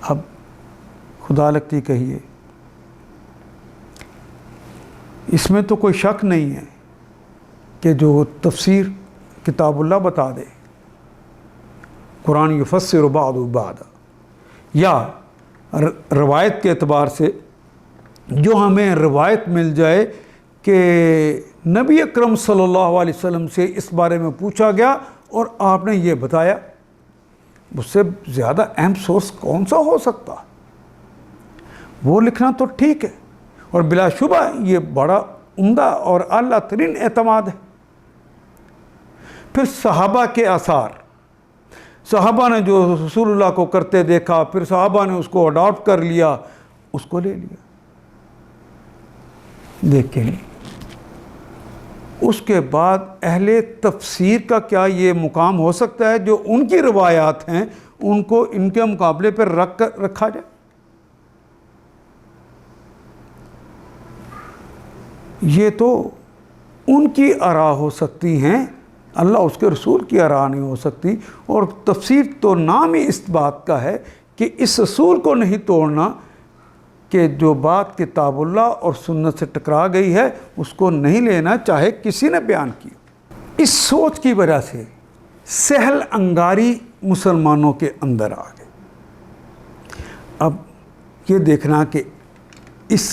اب خدا لگتی کہیے، اس میں تو کوئی شک نہیں ہے کہ جو تفسیر کتاب اللہ بتا دے، قرآن یفسر بعض بعض، یا روایت کے اعتبار سے جو ہمیں روایت مل جائے کہ نبی اکرم صلی اللہ علیہ وسلم سے اس بارے میں پوچھا گیا اور آپ نے یہ بتایا، اس سے زیادہ اہم سورس کون سا ہو سکتا؟ وہ لکھنا تو ٹھیک ہے، اور بلا شبہ یہ بڑا عمدہ اور اعلیٰ ترین اعتماد ہے۔ پھر صحابہ کے آثار، صحابہ نے جو رسول اللہ کو کرتے دیکھا، پھر صحابہ نے اس کو اڈاپٹ کر لیا، اس کو لے لیا، دیکھیں۔ اس کے بعد اہل تفسیر کا کیا یہ مقام ہو سکتا ہے جو ان کی روایات ہیں ان کو ان کے مقابلے پر رکھا جائے؟ یہ تو ان کی آراء ہو سکتی ہیں، اللہ اس کے رسول کی آراء نہیں ہو سکتی، اور تفسیر تو نام ہی اس بات کا ہے کہ اس اصول کو نہیں توڑنا کہ جو بات کتاب اللہ اور سنت سے ٹکرا گئی ہے اس کو نہیں لینا، چاہے کسی نے بیان کی۔ اس سوچ کی وجہ سے سہل انگاری مسلمانوں کے اندر آ گئی۔ اب یہ دیکھنا کہ اس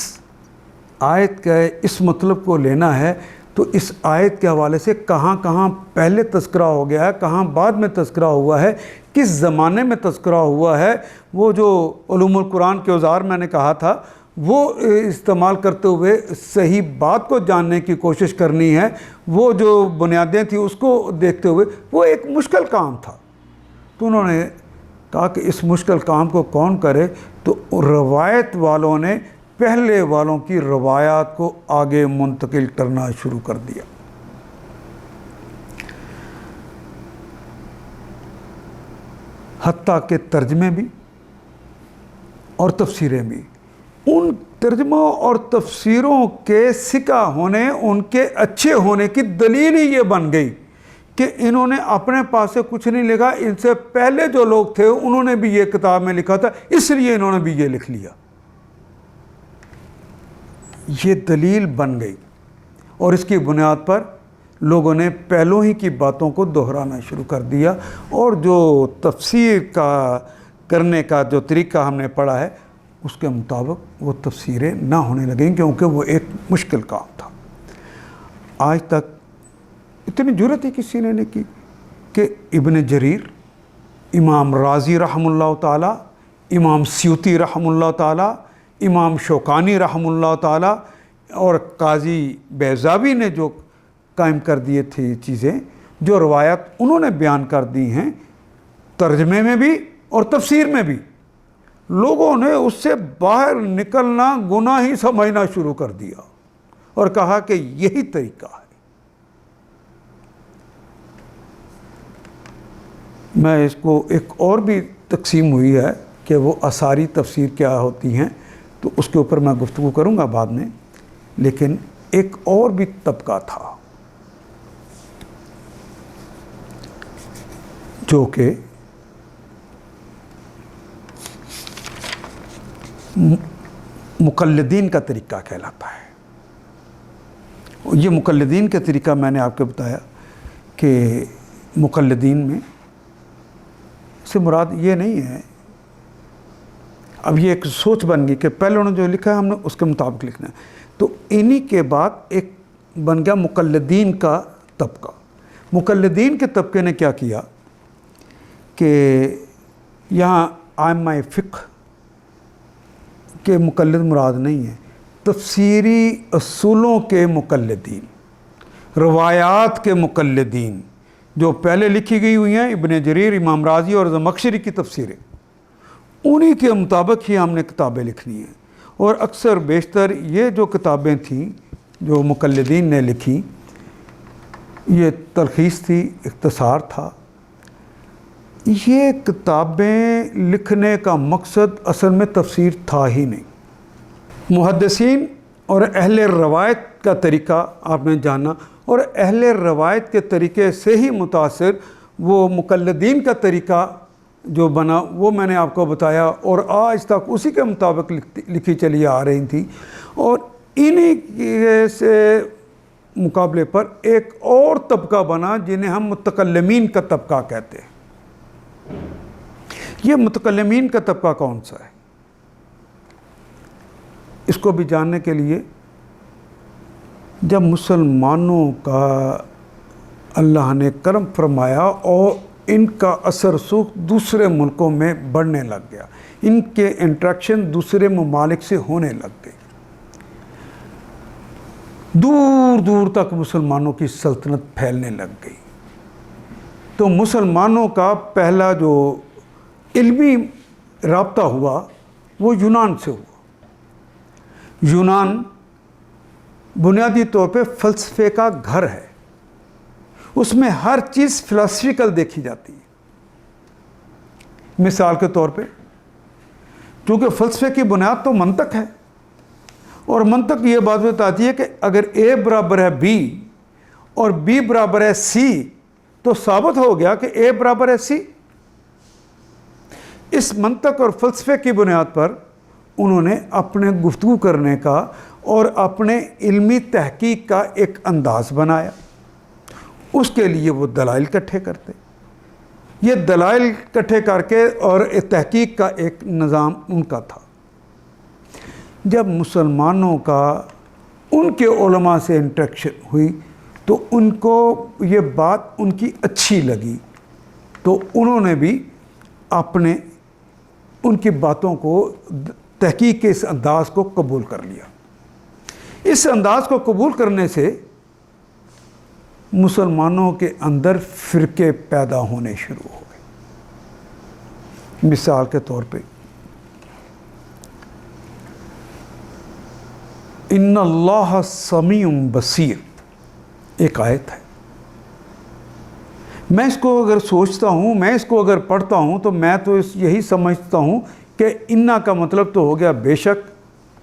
آیت کا اس مطلب کو لینا ہے تو اس آیت کے حوالے سے کہاں کہاں پہلے تذکرہ ہو گیا ہے، کہاں بعد میں تذکرہ ہوا ہے، کس زمانے میں تذکرہ ہوا ہے، وہ جو علوم القرآن کے اوزار میں نے کہا تھا وہ استعمال کرتے ہوئے صحیح بات کو جاننے کی کوشش کرنی ہے، وہ جو بنیادیں تھیں اس کو دیکھتے ہوئے، وہ ایک مشکل کام تھا۔ تو انہوں نے کہا کہ اس مشکل کام کو کون کرے، تو روایت والوں نے پہلے والوں کی روایات کو آگے منتقل کرنا شروع کر دیا۔ حتیٰ کہ ترجمے بھی اور تفسیریں بھی ان ترجمہ اور تفسیروں کے سکہ ہونے، ان کے اچھے ہونے کی دلیل ہی یہ بن گئی کہ انہوں نے اپنے پاس سے کچھ نہیں لکھا، ان سے پہلے جو لوگ تھے انہوں نے بھی یہ کتاب میں لکھا تھا، اس لیے انہوں نے بھی یہ لکھ لیا۔ یہ دلیل بن گئی، اور اس کی بنیاد پر لوگوں نے پہلوں ہی کی باتوں کو دہرانا شروع کر دیا، اور جو تفسیر کا کرنے کا جو طریقہ ہم نے پڑھا ہے اس کے مطابق وہ تفسیریں نہ ہونے لگیں، کیونکہ وہ ایک مشکل کام تھا۔ آج تک اتنی جرت ہی کسی نے نہیں کی کہ ابن جریر، امام رازی رحم اللہ تعالیٰ، امام سیوطی رحم اللہ تعالیٰ، امام شوکانی رحم اللہ تعالیٰ اور قاضی بیضاوی نے جو قائم کر دیے تھے یہ چیزیں، جو روایت انہوں نے بیان کر دی ہیں ترجمے میں بھی اور تفسیر میں بھی، لوگوں نے اس سے باہر نکلنا گناہ ہی سمجھنا شروع کر دیا اور کہا کہ یہی طریقہ ہے۔ میں اس کو ایک اور بھی تقسیم ہوئی ہے کہ وہ آثاری تفسیر کیا ہوتی ہیں، تو اس کے اوپر میں گفتگو کروں گا بعد میں، لیکن ایک اور بھی طبقہ تھا جو کہ مقلدین کا طریقہ کہلاتا ہے۔ یہ مقلدین کا طریقہ میں نے آپ کو بتایا کہ مقلدین میں سے مراد یہ نہیں ہے، اب یہ ایک سوچ بن گئی کہ پہلے انہوں نے جو لکھا ہے ہم نے اس کے مطابق لکھنا ہے، تو انہی کے بعد ایک بن گیا مقلدین کا طبقہ۔ مقلدین کے طبقے نے کیا کیا کہ یہاں ائمہ فقہ کے مقلد مراد نہیں ہے، تفسیری اصولوں کے مقلدین، روایات کے مقلدین جو پہلے لکھی گئی ہوئی ہیں، ابن جریر، امام رازی اور زمخشری کی تفسیریں، انہی کے مطابق ہی ہم نے کتابیں لکھنی ہیں۔ اور اکثر بیشتر یہ جو کتابیں تھیں جو مقلدین نے لکھی، یہ تلخیص تھی، اختصار تھا۔ یہ کتابیں لکھنے کا مقصد اصل میں تفسیر تھا ہی نہیں۔ محدثین اور اہل روایت کا طریقہ آپ نے جانا، اور اہل روایت کے طریقے سے ہی متاثر وہ مقلدین کا طریقہ جو بنا وہ میں نے آپ کو بتایا، اور آج تک اسی کے مطابق لکھی چلی آ رہی تھی۔ اور انہی سے مقابلے پر ایک اور طبقہ بنا جنہیں ہم متکلمین کا طبقہ کہتے ہیں۔ یہ متکلمین کا طبقہ کون سا ہے؟ اس کو بھی جاننے کے لیے جب مسلمانوں کا اللہ نے کرم فرمایا اور ان کا اثر رسوخ دوسرے ملکوں میں بڑھنے لگ گیا، ان کے انٹریکشن دوسرے ممالک سے ہونے لگ گئی، دور دور تک مسلمانوں کی سلطنت پھیلنے لگ گئی، تو مسلمانوں کا پہلا جو علمی رابطہ ہوا وہ یونان سے ہوا۔ یونان بنیادی طور پہ فلسفے کا گھر ہے، اس میں ہر چیز فلاسفیکل دیکھی جاتی ہے۔ مثال کے طور پہ چونکہ فلسفے کی بنیاد تو منطق ہے، اور منطق یہ بات بتاتی ہے کہ اگر اے برابر ہے بی اور بی برابر ہے سی تو ثابت ہو گیا کہ اے برابر ہے سی۔ اس منطق اور فلسفے کی بنیاد پر انہوں نے اپنے گفتگو کرنے کا اور اپنے علمی تحقیق کا ایک انداز بنایا، اس کے لیے وہ دلائل اکٹھے کرتے، یہ دلائل اکٹھے کر کے اور تحقیق کا ایک نظام ان کا تھا۔ جب مسلمانوں کا ان کے علماء سے انٹریکشن ہوئی تو ان کو یہ بات ان کی اچھی لگی، تو انہوں نے بھی اپنے ان کی باتوں کو تحقیق کے اس انداز کو قبول کر لیا۔ اس انداز کو قبول کرنے سے مسلمانوں کے اندر فرقے پیدا ہونے شروع ہو گئے۔ مثال کے طور پہ ان اللہ سمیع بصیر ایک آیت ہے، میں اس کو اگر سوچتا ہوں، میں اس کو اگر پڑھتا ہوں تو میں تو یہی سمجھتا ہوں کہ انا کا مطلب تو ہو گیا بے شک،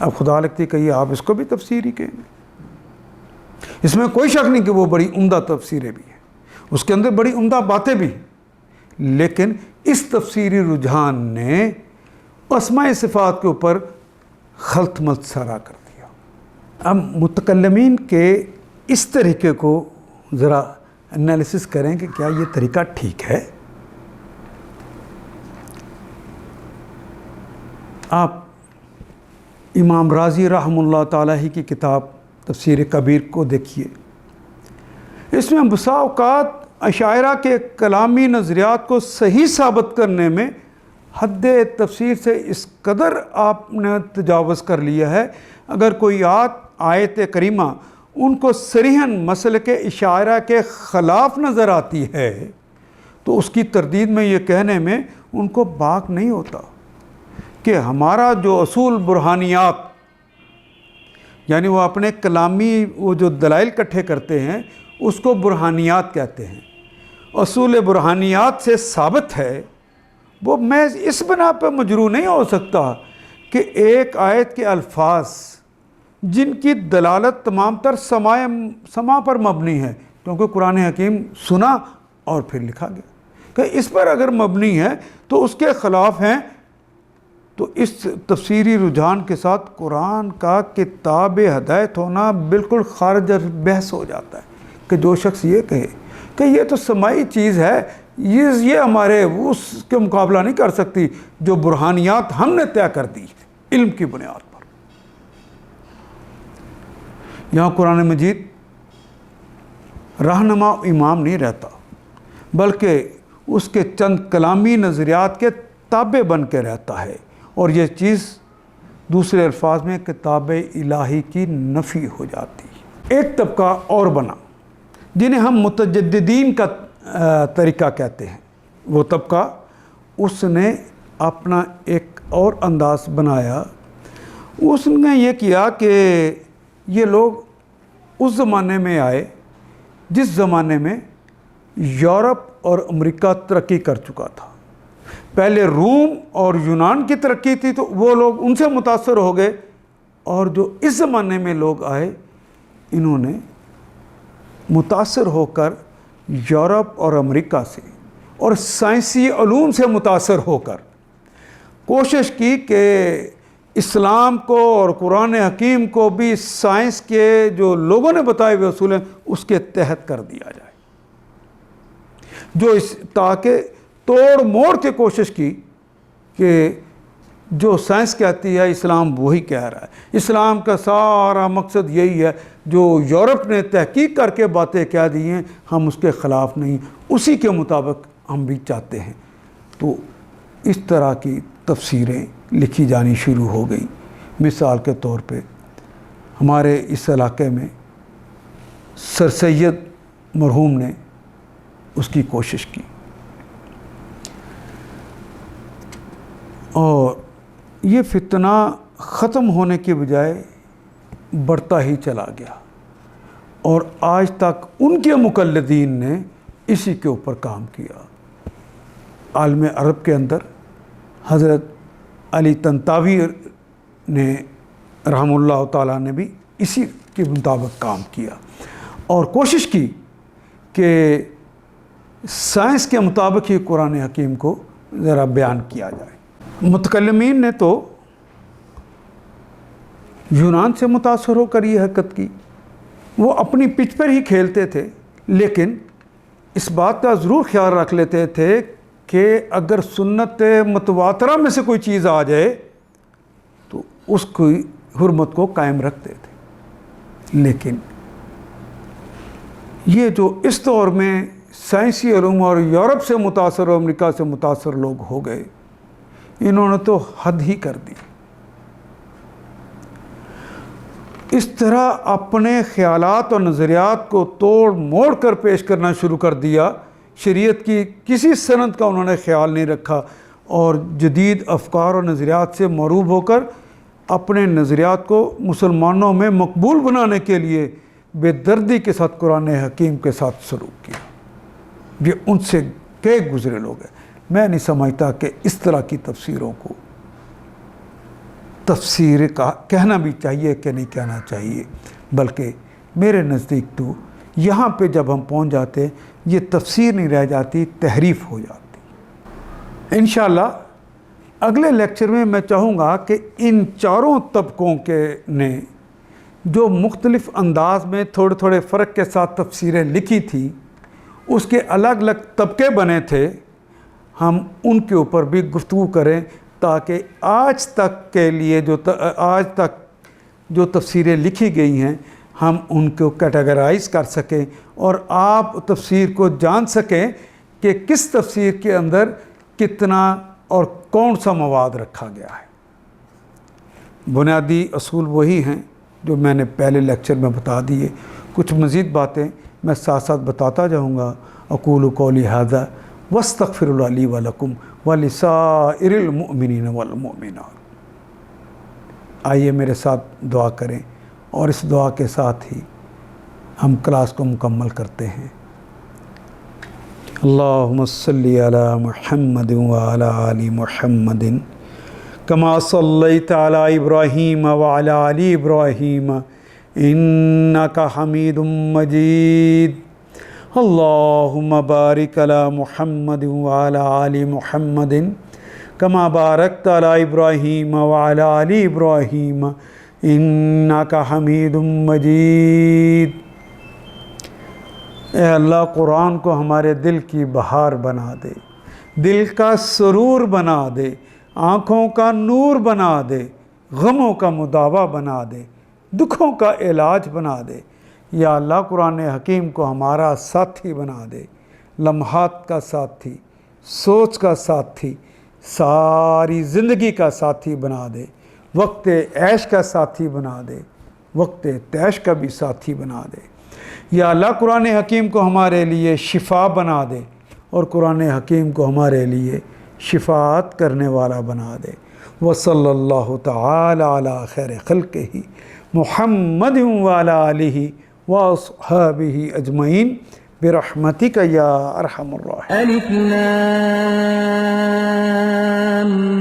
اب خدا لگتی کہیے آپ اس کو بھی تفسیر ہی کہیں گے؟ اس میں کوئی شک نہیں کہ وہ بڑی عمدہ تفسیریں بھی ہیں، اس کے اندر بڑی عمدہ باتیں بھی ہیں، لیکن اس تفسیری رجحان نے اسماء صفات کے اوپر خلط ملط سارا کر دیا۔ اب متکلمین کے اس طریقے کو ذرا انالیسس کریں کہ کیا یہ طریقہ ٹھیک ہے؟ آپ امام رازی رحمہ اللہ تعالیٰ ہی کی کتاب تفسیر کبیر کو دیکھیے، اس میں بسا اوقات اشاعرہ کے کلامی نظریات کو صحیح ثابت کرنے میں حد تفسیر سے اس قدر آپ نے تجاوز کر لیا ہے، اگر کوئی آیت کریمہ ان کو صریحاً مسلک اشاعرہ کے خلاف نظر آتی ہے تو اس کی تردید میں یہ کہنے میں ان کو باک نہیں ہوتا کہ ہمارا جو اصول برہانیات، یعنی وہ اپنے کلامی وہ جو دلائل اکٹھے کرتے ہیں اس کو برہانیات کہتے ہیں، اصول برہانیات سے ثابت ہے، وہ محض اس بنا پہ مجروح نہیں ہو سکتا کہ ایک آیت کے الفاظ جن کی دلالت تمام تر سماع پر مبنی ہے، کیونکہ قرآن حکیم سنا اور پھر لکھا گیا، کہ اس پر اگر مبنی ہے تو اس کے خلاف ہیں، تو اس تفسیری رجحان کے ساتھ قرآن کا کتاب ہدایت ہونا بالکل خارج بحث ہو جاتا ہے کہ جو شخص یہ کہے کہ یہ تو سماعی چیز ہے، یہ ہمارے اس کے مقابلہ نہیں کر سکتی جو برہانیات ہم نے طے کر دی علم کی بنیاد پر۔ یہاں قرآن مجید رہنما امام نہیں رہتا، بلکہ اس کے چند کلامی نظریات کے تابع بن کے رہتا ہے، اور یہ چیز دوسرے الفاظ میں کتاب الہی کی نفی ہو جاتی ہے۔ ایک طبقہ اور بنا جنہیں ہم متجددین کا طریقہ کہتے ہیں، وہ طبقہ اس نے اپنا ایک اور انداز بنایا، اس نے یہ کیا کہ یہ لوگ اس زمانے میں آئے جس زمانے میں یورپ اور امریکہ ترقی کر چکا تھا۔ پہلے روم اور یونان کی ترقی تھی تو وہ لوگ ان سے متاثر ہو گئے، اور جو اس زمانے میں لوگ آئے انہوں نے متاثر ہو کر یورپ اور امریکہ سے اور سائنسی علوم سے متاثر ہو کر کوشش کی کہ اسلام کو اور قرآن حکیم کو بھی سائنس کے جو لوگوں نے بتائے ہوئے اصول ہیں اس کے تحت کر دیا جائے، جو تاکہ توڑ موڑ کے کوشش کی کہ جو سائنس کہتی ہے اسلام وہی کہہ رہا ہے، اسلام کا سارا مقصد یہی ہے، جو یورپ نے تحقیق کر کے باتیں کہہ دی ہیں ہم اس کے خلاف نہیں، اسی کے مطابق ہم بھی چاہتے ہیں۔ تو اس طرح کی تفسیریں لکھی جانی شروع ہو گئی۔ مثال کے طور پہ ہمارے اس علاقے میں سر سید مرحوم نے اس کی کوشش کی، اور یہ فتنہ ختم ہونے کے بجائے بڑھتا ہی چلا گیا، اور آج تک ان کے مقلدین نے اسی کے اوپر کام کیا۔ عالم عرب کے اندر حضرت علی طنطاوی نے رحمہ اللہ تعالیٰ نے بھی اسی کے مطابق کام کیا اور کوشش کی کہ سائنس کے مطابق ہی قرآن حکیم کو ذرا بیان کیا جائے۔ متکلمین نے تو یونان سے متاثر ہو کر یہ حرکت کی، وہ اپنی پچ پر ہی کھیلتے تھے، لیکن اس بات کا ضرور خیال رکھ لیتے تھے کہ اگر سنت متواترہ میں سے کوئی چیز آ جائے تو اس کی حرمت کو قائم رکھتے تھے۔ لیکن یہ جو اس دور میں سائنسی علوم اور یورپ سے متاثر اور امریکہ سے متاثر لوگ ہو گئے، انہوں نے تو حد ہی کر دی۔ اس طرح اپنے خیالات اور نظریات کو توڑ موڑ کر پیش کرنا شروع کر دیا، شریعت کی کسی سند کا انہوں نے خیال نہیں رکھا، اور جدید افکار اور نظریات سے معروب ہو کر اپنے نظریات کو مسلمانوں میں مقبول بنانے کے لیے بے دردی کے ساتھ قرآن حکیم کے ساتھ سلوک کیا۔ یہ ان سے کئی گزرے لوگ ہیں۔ میں نہیں سمجھتا کہ اس طرح کی تفسیروں کو تفسیر کا کہنا بھی چاہیے کہ نہیں کہنا چاہیے، بلکہ میرے نزدیک تو یہاں پہ جب ہم پہنچ جاتے یہ تفسیر نہیں رہ جاتی، تحریف ہو جاتی۔ انشاءاللہ اگلے لیکچر میں میں چاہوں گا کہ ان چاروں طبقوں کے نے جو مختلف انداز میں تھوڑے تھوڑے فرق کے ساتھ تفسیریں لکھی تھی، اس کے الگ الگ طبقے بنے تھے، ہم ان کے اوپر بھی گفتگو کریں تاکہ آج تک کے لیے آج تک جو تفسیریں لکھی گئی ہیں ہم ان کو کیٹیگرائز کر سکیں اور آپ تفسیر کو جان سکیں کہ کس تفسیر کے اندر کتنا اور کون سا مواد رکھا گیا ہے۔ بنیادی اصول وہی ہیں جو میں نے پہلے لیکچر میں بتا دیے، کچھ مزید باتیں میں ساتھ ساتھ بتاتا جاؤں گا۔ اقول قولی ھذا واستغفر اللہ لی ولکم ولسائر المؤمنین والمؤمنات۔ آئیے میرے ساتھ دعا کریں اور اس دعا کے ساتھ ہی ہم کلاس کو مکمل کرتے ہیں۔ اللہم صلی علی محمد وعلی آل محمد کما صلیت علی ابراہیم وعلی آل ابراہیم انک حمید مجید۔ اللہم بارک علی محمد وعلی آل محمد کما بارکت علی ابراہیم وعلی آل ابراہیم انک حمید مجید۔ اے اللہ، قرآن کو ہمارے دل کی بہار بنا دے، دل کا سرور بنا دے، آنکھوں کا نور بنا دے، غموں کا مداوا بنا دے، دکھوں کا علاج بنا دے۔ یا اللہ، قرآن حکیم کو ہمارا ساتھی بنا دے، لمحات کا ساتھی، سوچ کا ساتھی، ساری زندگی کا ساتھی بنا دے، وقت عیش کا ساتھی بنا دے، وقت تیش کا بھی ساتھی بنا دے۔ یا اللہ، قرآن حکیم کو ہمارے لیے شفا بنا دے اور قرآن حکیم کو ہمارے لیے شفاعت کرنے والا بنا دے۔ وصلی اللہ تعالی علی خیر خلقہ محمد وعلی آلہ واصحابہ اجمعین برحمتک یا ارحم الراحمین۔ الف لام